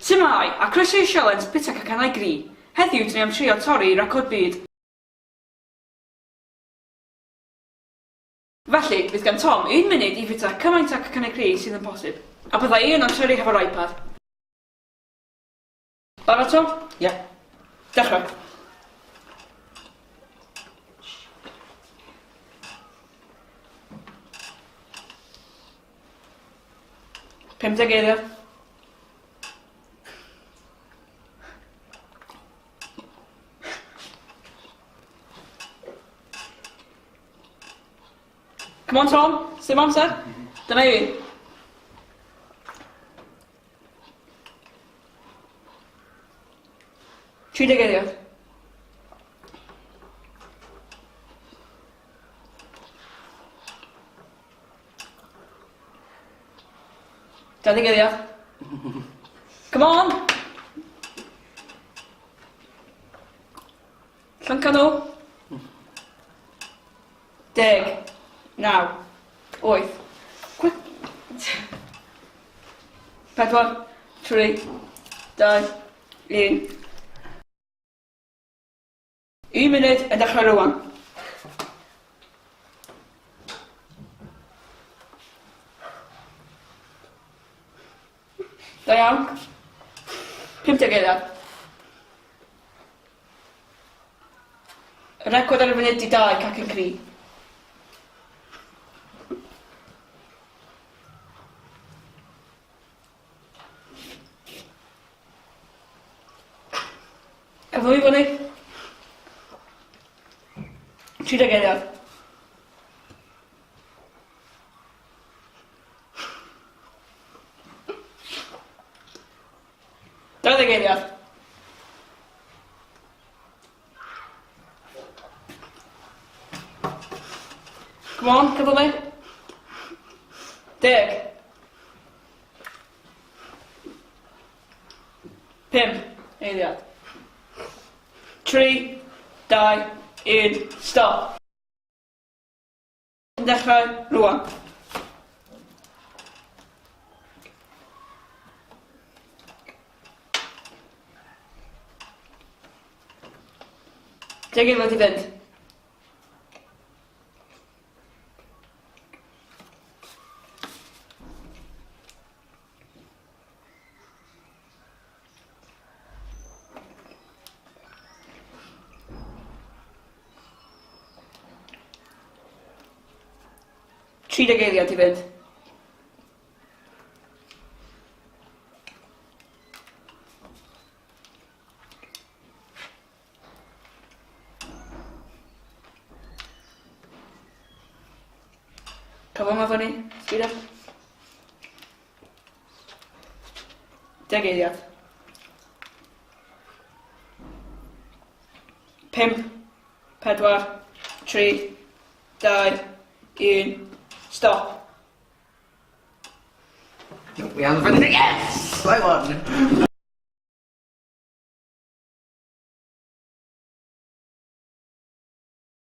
Shwmai, a croeso i sialens bita cacanau gri. Heddiw dyn ni am trio torri record byd. Felly, bydd gan Tom 1 munud i fita cymaint ac cacanau gri sydd yn posib. A byddai un o'n torri hefo'r iPad. Barod, Tom? Ie. Dechrau. Pumdeg eiliad. Come on, Tom. Sim amser. Dyna i fi. Trideg eiliad. Dau eiliad. Come on! Llancanw. 10. 9. 8. 4, 3, 2, 1. 1 munud yn dechrau rwan. Da iawn. 50 eiliad. Y record ar y funud di 2 cac yn cri. Cyflwy fyny. 30 eiliad. Deuddeg eiliad. Come on, cyflwy. 10. 5 eiliad. 3, 2, 1, stop. Dechrau rwan. Deg eiliad i fynd. Trideg eiliad i fynd. Cyfo yma fyny, sbida. 10 eiliad. 5, 4, 3, 2, 1, stop. We have the yes! I won!